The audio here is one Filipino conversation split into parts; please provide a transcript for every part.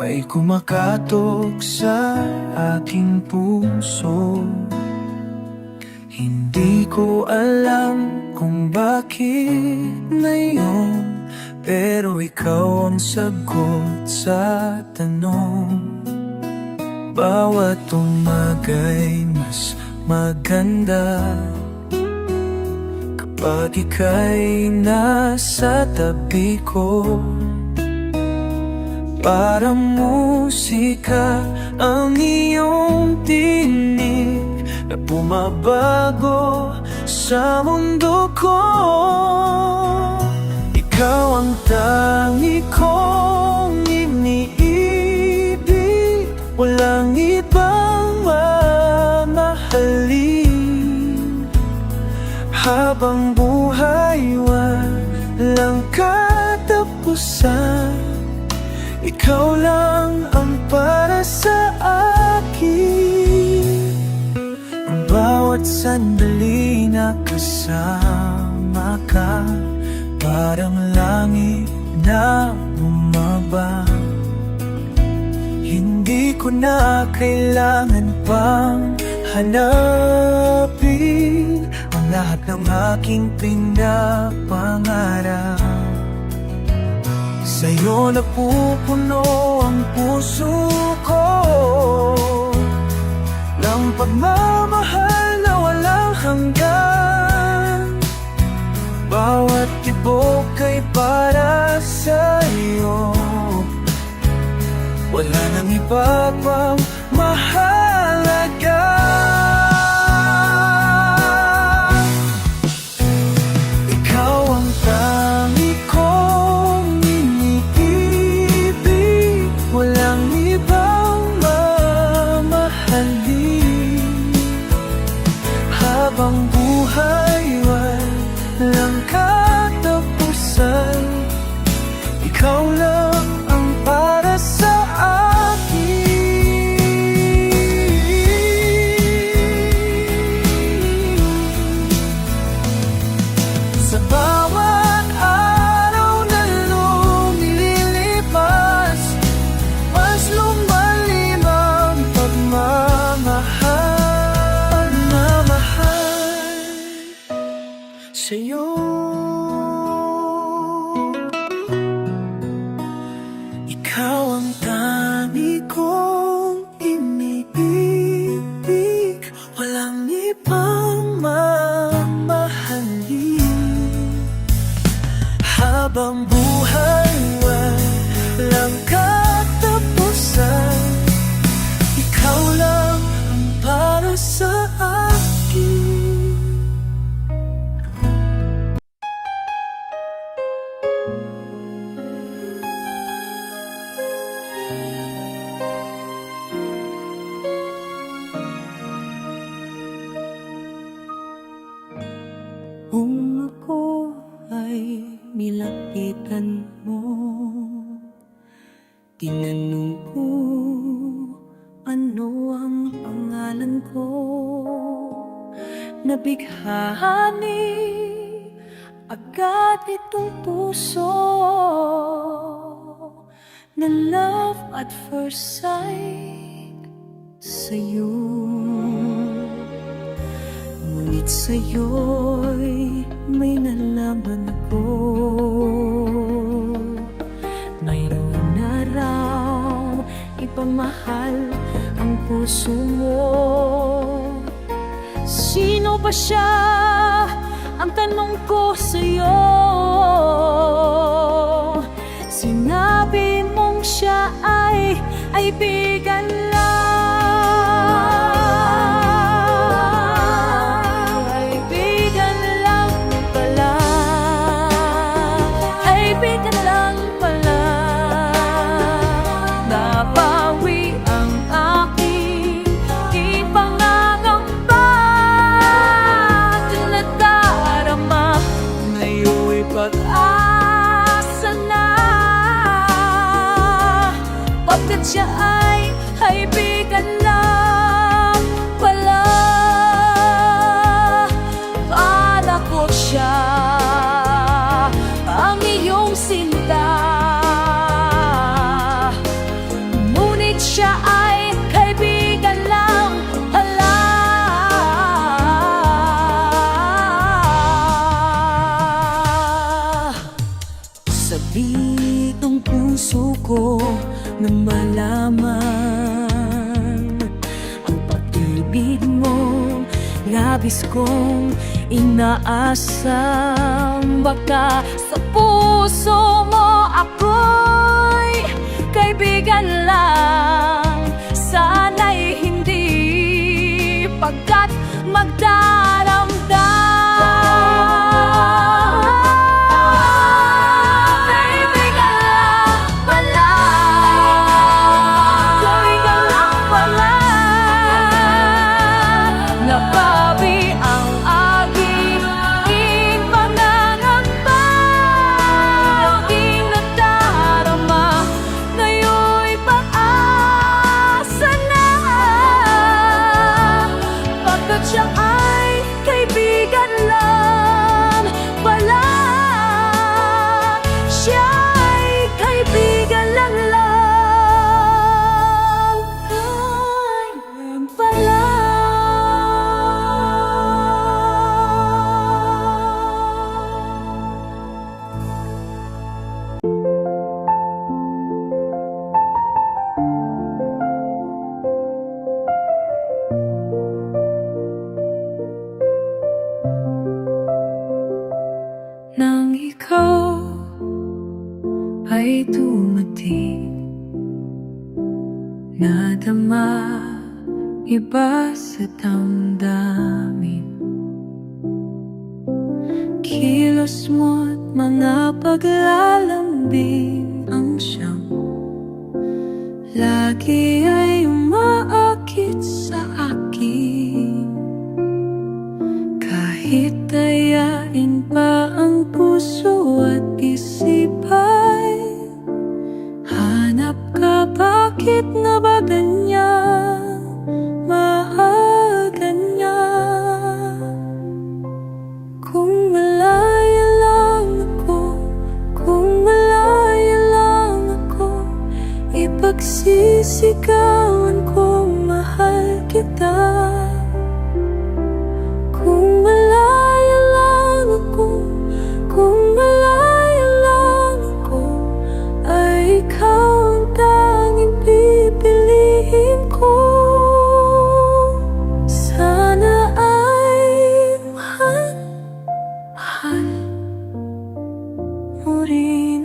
May kumakatok sa aking puso. Hindi ko alam kung bakit ngayon, pero ikaw ang sagot sa tanong. Bawat umaga'y mas maganda kapag ika'y nasa tabi ko. Para musika ang iyong tinig na bumabago sa mundo ko. Ikaw ang tangi kong iniibig, walang ibang mamahalin. Habang buhay walang katapusan, ikaw lang ang para sa akin. Ang bawat sandali na kasama ka, parang langit na bumaba. Hindi ko na kailangan pang hanapin ang lahat ng aking pinapangarap. Sa'yo napupuno ang puso ko ng pagmamahal na walang hanggan. Bawat tibok ay para sa'yo, wala nang iba pang mahalaga. Ikaw ang tangi kong iniibig, walang ibang mamahalin. Habang buhay walang katapusan, ikaw lang ang para sa sa'yo. Ikaw ang tangi kong iniibig, walang ibang mamahalin. Habang buhay walang katapusan, ikaw lang ang para sa akin. Kung ako ay nilapitan mo, tinanong ko ano ang pangalan ko, nabighani agad itong puso na love at first sight sa'yo. Ngunit sa'yo'y may nalaman ko, mayroon na raw ipamahal ang puso mo. Sino ba siya? Ang tanong ko sa'yo. Sinabi mong siya ay kaibigan lang. Pagkat siya ay kaibigan lang pala, kala ko siya ang iyong sinta. ng puso ko na malaman ang pag-ibig mo, labis kong inaasam. Baka sa puso mo ako'y kaibigan lang, sana'y hindi pagkat magdaramdam. Kaibigan lang pala, kaibigan lang pala, nabawi ang aking panangamba. Aking nadarama, ngayon'y pag-asa na, pagkat siya ay kaibigan lang pala. Siya ay kaibigan lang pala. Nang ikaw ay dumating, nadama iba sa damdamin. Kilos mo't mga paglalambing ang siyang lagi ay umaakit sa akin. Kahit dayain pa ang puso at isip ay hanap ka, bakit na ba ganyan, maaganyan? Kung malaya lang ako, kung malaya lang ako, ipagsisigawan kong mahal kita. Kung malaya lang ako, kung malaya lang ako, ay ikaw ang tanging pipiliin ko. Sana ay mahal, mahal mo rin.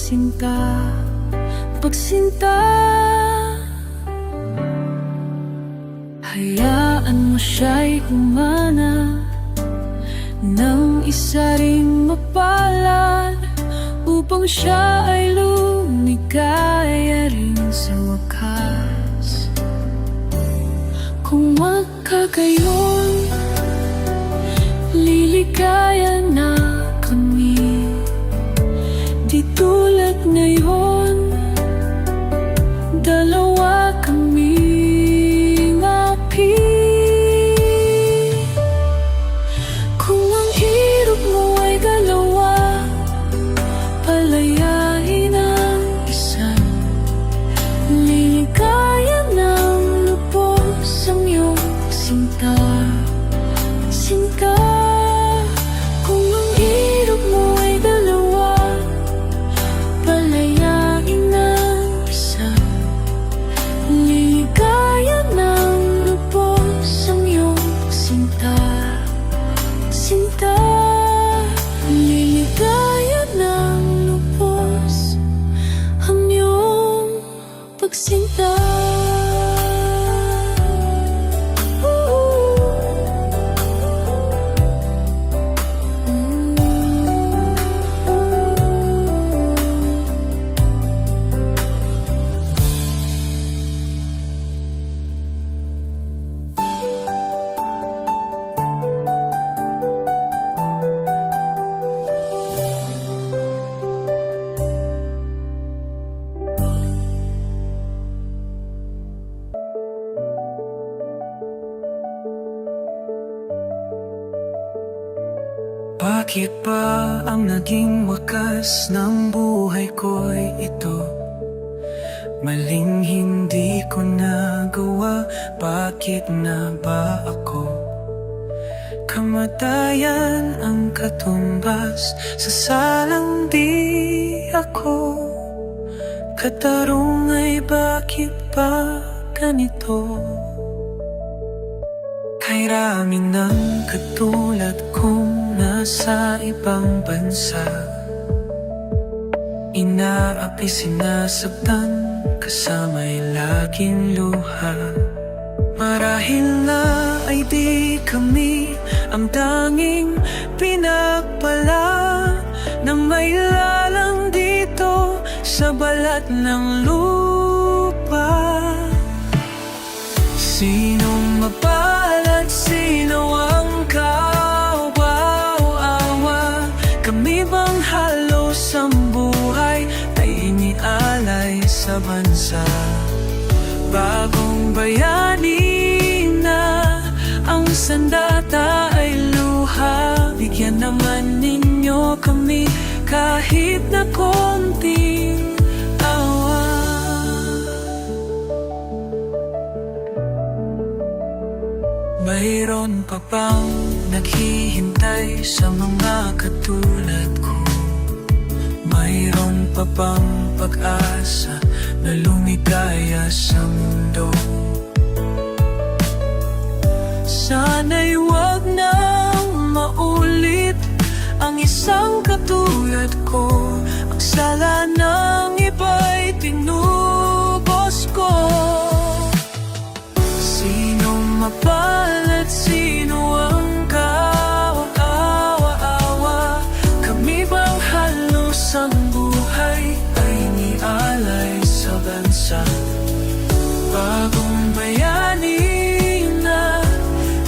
sinta, pagsinta. Hayaan mo siya'y humana nang isa ring mapalad, upang siya ay lumigaya rin sa wakas. Kung magkagayon, liligaya na kami. Di tulad ngayon, dalawa kaming api. Kung ang hirap mo ay dalawa, palayain ang isa. Liligaya ng lubos ang iyong sinta, sinta. Kung ang hirap mo ay dalawa, palayain ang isa. Liligaya ng lubos ang iyong sinta, sinta. Liligaya ng lubos ang iyong pagsinta. Bakit ba ang naging wakas ng buhay ko'y ito? Maling hindi ko nagawa, bakit na ba ako? Kamatayan ang katumbas sa salang di ako. Katarong ay bakit ba ganito? Kay rami ng katulad kong nasa ibang bansa, inaapi, sinasaktan, kasama'y laging luha. Marahil na ay di kami ang tanging pinagpala na may lalang dito sa balat ng lupa. Sinong mapalad, sino ang kawawa? Kami bang halos ang buhay ay inialay sa bansa? Bagong bayani na ang sandata ay luha. Bigyan naman ninyo kami kahit na konting awa. Mayroon pa bang naghihintay sa mga katulad ko? Mayroon pa bang pag-asa na lumigaya sa mundo? Sana'y wag nang maulit ang isang katulad ko. Ang sala ng iba'y tinubos ko. Sinong mapalad, sino ang kawawa? Kami bang halos ang buhay ay nialay sa bansa? Bagong bayani na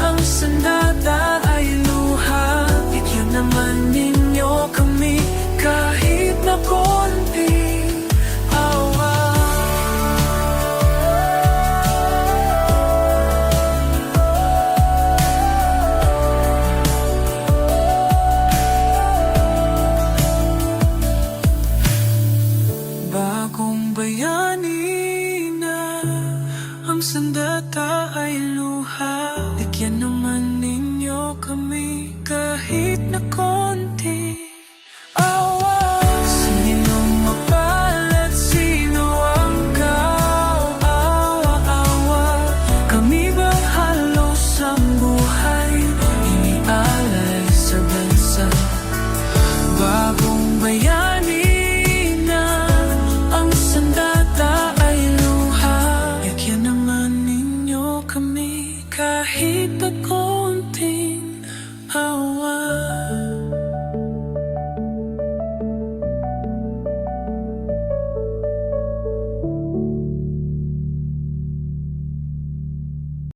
ang sandata ay luha. Bigyan naman ninyo kami kahit na konting awa. Bagong bayani na ang sandata ay luha. Bigyan naman ninyo kami kahit na konti awa. Sinong mapalad, sino ang kawawa? Kami bang halos ang buhay inialay sa bansa? Bagong bayani na Kahit ako